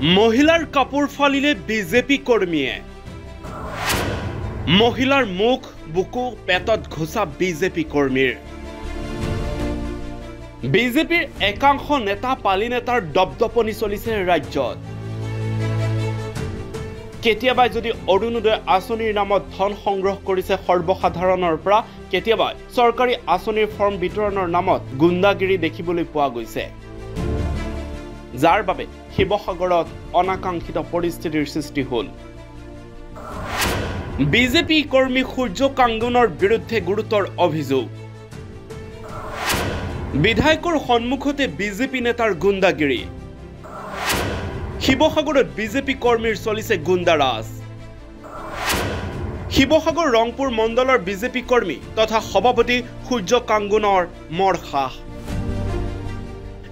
মহিলাৰ কাপোৰ ফালিলে বিজেপি কৰ্মীয়ে মহিলাৰ মুখ বুকু পেটত ঘোষা বিজেপি কৰ্মীৰ বিজেপিৰ একাংশ নেতা পালি নেতাৰ দপদপনি চলিছে ৰাজ্যত কেতিয়াবা যদি অৰুণোদয় আঁচনিৰ নামত ধন সংগ্ৰহ কৰিছে সৰ্বসাধাৰণৰ পৰা কেতিয়াবা চৰকাৰী আঁচনিৰ ফৰ্ম বিতৰণৰ নামত গুণ্ডাগিৰি দেখিবলৈ পোৱা গৈছে যাৰ বাবে শিৱসাগৰত অনাকাংক্ষিত পৰিস্থিতিৰ সৃষ্টি হ'ল বিজেপি কৰ্মী সূৰ্য কাংগুনৰ বিৰুদ্ধে গুৰুতৰ অভিযোগ বিধায়কৰ সন্মুখতে বিজেপি নেতাৰ গুণ্ডাগিৰি শিৱসাগৰত বিজেপি কৰ্মীৰ চলিছে গুণ্ডাৰাজ শিৱসাগৰ ৰংপুৰ মণ্ডলৰ বিজেপি কৰ্মী তথা সভাপতি সূৰ্য কাংগুনৰ মৰখাহ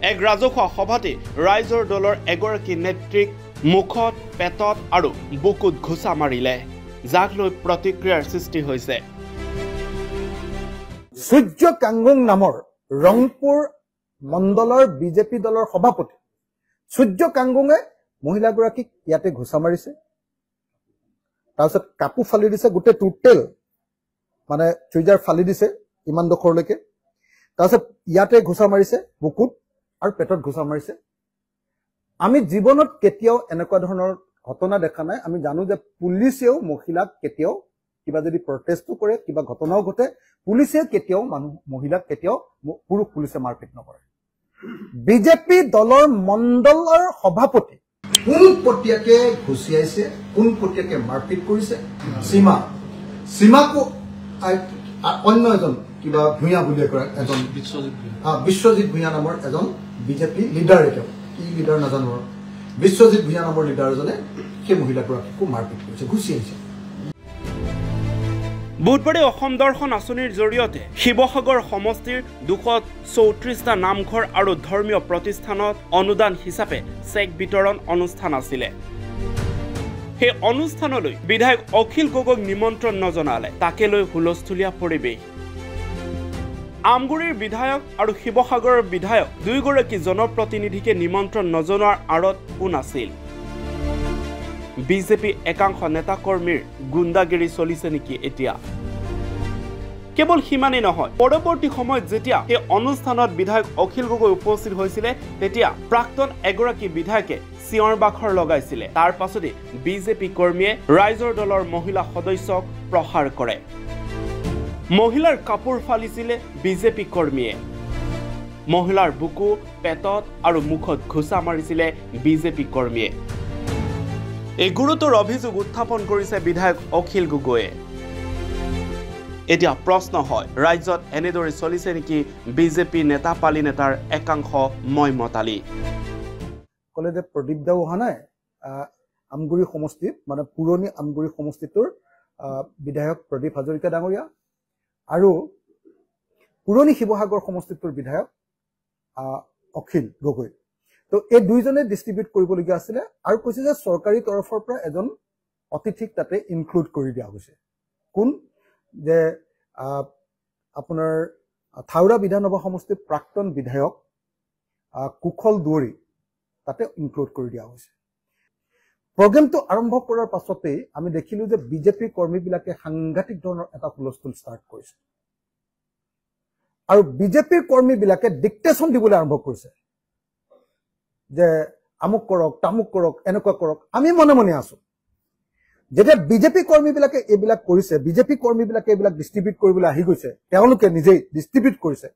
এক ৰাজহুৱা সভাতে ৰাইজৰ দলৰ এগৰাকী নেত্ৰীক মুখত পেটত আৰু বুকুত ঘোষা মাৰিলে যাক লৈ প্ৰতিক্ৰিয়াৰ সৃষ্টি হৈছে সূৰ্য কাংগুং নামৰ ৰংপুৰ মণ্ডলৰ বিজেপি দলৰ সভাপতি সূৰ্য কাংগুঙে মহিলাগৰাকীক ইয়াতে ঘোষা মাৰিছে তাৰপিছত কাপোৰ ফালি দিছে গোটেই টোটেল মানে চুইজাৰ ফালি দিছে ইমান দখৰলৈকে তাৰপিছত ইয়াতে ঘোষা মাৰিছে বুকুত আৰু পেটত ঘোষা মাৰিছে আমি জীৱনত কেতিয়াও এনেকুৱা ধৰণৰ ঘটনা দেখা নাই আমি জানো যে পুলিচেও মহিলাক কেতিয়াও কিবা যদি প্ৰটেষ্টও কৰে কিবা ঘটনাও ঘটে পুলিচে কেতিয়াও মহিলাক কেতিয়াও পুৰুষ পুলিচে মাৰপিট নকৰে বিজেপি দলৰ মণ্ডলৰ সভাপতি পোনপটীয়াকে ঘুচিয়াইছে পোনপটীয়াকে মাৰপিট কৰিছে সীমাকো অন্য এজন কিবা ভূঞা বুলি কয় এজন বিশ্বজিৎ ভূঞা নামৰ এজন বিজেপি লিডাৰ এটাও কি লিডাৰ নাজানো বিশ্বজিৎ ভূঞা নামৰ লিডাৰ এজনে সেই মহিলাগৰাকীকো মাৰপিট কৰিছে ঘুচিয়াইছে বুধবাৰে অসম দৰ্শন আঁচনিৰ জৰিয়তে শিৱসাগৰ সমষ্টিৰ 234টা নামঘৰ আৰু ধৰ্মীয় প্ৰতিষ্ঠানত অনুদান হিচাপে চেক বিতৰণ অনুষ্ঠান আছিলে সেই অনুষ্ঠানলৈ বিধায়ক অখিল গগৈক নিমন্ত্ৰণ নজনালে তাকে লৈ হুলস্থুলীয়া পৰিৱেশ আমগুৰিৰ বিধায়ক আৰু শিৱসাগৰৰ বিধায়ক দুয়োগৰাকী জনপ্ৰতিনিধিকে নিমন্ত্ৰণ নজনোৱাৰ আঁৰত কোন আছিল বিজেপি একাংশ নেতা কৰ্মীৰ গুণ্ডাগিৰি চলিছে নেকি এতিয়া কেৱল সিমানেই নহয় পৰৱৰ্তী সময়ত যেতিয়া এই অনুষ্ঠানত বিধায়ক অখিল গগৈ উপস্থিত হৈছিলে তেতিয়া প্ৰাক্তন এগৰাকী বিধায়কে চিঞৰ বাখৰ লগাইছিলে তাৰ পাছতে বিজেপি কৰ্মীয়ে ৰাইজৰ দলৰ মহিলা সদস্যক প্ৰহাৰ কৰে মহিলাৰ কাপোৰ ফালিছিলে বিজেপি কৰ্মীয়ে মহিলাৰ বুকু পেটত আৰু মুখত ঘোষা মাৰিছিলে বিজেপি কৰ্মীয়ে এই গুৰুতৰ অভিযোগ উত্থাপন কৰিছে বিধায়ক অখিল গগৈয়ে এতিয়া প্ৰশ্ন হয় ৰাজ্যত এনেদৰে চলিছে নেকি বিজেপি নেতা পালি নেতাৰ একাংশ মইমতালি কলে যে প্ৰদীপ দাও অহা নাই আমগুৰি সমষ্টিত মানে পুৰণি আমগুৰি সমষ্টিটোৰ বিধায়ক প্ৰদীপ হাজৰিকা ডাঙৰীয়া আৰু পুৰণি শিৱসাগৰ সমষ্টিটোৰ বিধায়ক অখিল গগৈ তো এই দুইজনে ডিস্ট্ৰিবিউট কৰিবলগীয়া আছিলে আৰু কৈছে যে চৰকাৰী তৰফৰ পৰা এজন অতিথিক তাতে ইনক্লুড কৰি দিয়া হৈছে কোন যে আপোনাৰ থাউৰা বিধানসভা সমষ্টিৰ প্ৰাক্তন বিধায়ক কুশল দুৱৰী তাতে ইনক্লুড কৰি দিয়া হৈছে প্ৰগ্ৰামটো আৰম্ভ কৰাৰ পাছতেই আমি দেখিলো যে বিজেপি কৰ্মীবিলাকে সাংঘাতিক ধৰণৰ এটা হুলস্থুল ষ্টাৰ্ট কৰিছে আৰু বিজেপিৰ কৰ্মীবিলাকে ডিক্টেশ্যন দিবলৈ আৰম্ভ কৰিছে যে আমুক কৰক তামুক কৰক এনেকুৱা কৰক আমি মনে মনে আছো যেতিয়া বিজেপি কৰ্মীবিলাকে এইবিলাক কৰিছে বিজেপি কৰ্মীবিলাকে এইবিলাক ডিস্ট্ৰিবিউট কৰিবলৈ আহি গৈছে তেওঁলোকে নিজেই ডিস্ট্ৰিবিউট কৰিছে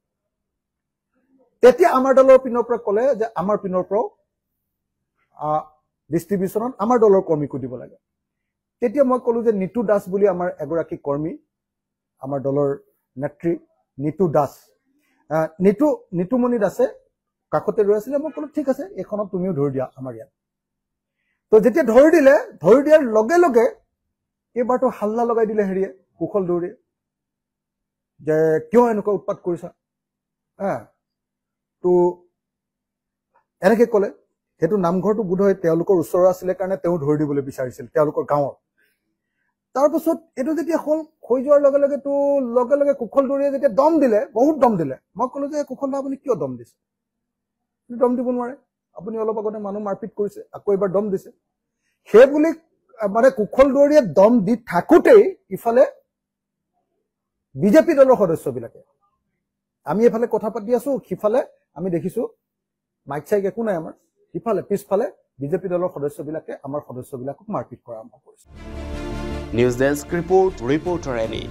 তেতিয়া আমাৰ দলৰ পিনৰ পৰা ক'লে যে আমাৰ পিনৰ পৰাও ডিস্ট্ৰিবিউচনত আমাৰ দলৰ কৰ্মীকো দিব লাগে তেতিয়া মই ক'লো যে নিতু দাস বুলি আমাৰ এগৰাকী কৰ্মী আমাৰ দলৰ নেত্ৰী নিতু দাস নিতুমণি দাসে কাষতে ৰৈ আছিলে মই ক'লো ঠিক আছে এখনত তুমিও ধৰি দিয়া আমাৰ ইয়াত তো যেতিয়া ধৰি দিয়াৰ লগে লগে এইবাৰটো হাল্লা লগাই দিলে হেৰিয়ে কুশল দৌৰে যে কিয় এনেকুৱা উৎপাত কৰিছা তো এনেকে ক'লে সেইটো নামঘৰটো বোধহয় তেওঁলোকৰ ওচৰৰ আছিলে কাৰণে তেওঁ ধৰি দিবলৈ বিচাৰিছিল তেওঁলোকৰ গাঁৱত তাৰপাছত এইটো যেতিয়া হৈ যোৱাৰ লগে লগে কুশল দৌৰিয়ে যেতিয়া দম দিলে বহুত দম দিলে মই ক'লো যে কুশল দা আপুনি কিয় দম দিছে দম দিব নোৱাৰে আপুনি অলপ আগতে মানুহ মাৰপিট কৰিছে, আকৌ এবাৰ দম দিছে। সেই বুলি মানে কুশল দুৱাৰীয়ে দম দি থাকোঁতেই ইফালে বিজেপি দলৰ সদস্যবিলাকে, আমি এফালে কথা পাতি আছো, সিফালে আমি দেখিছো মাইক চাইক একো নাই আমাৰ, সিফালে পিছফালে বিজেপি দলৰ সদস্যবিলাকে আমাৰ সদস্যবিলাকক মাৰপিট কৰা আৰম্ভ কৰিছে। News desk report, reporter any.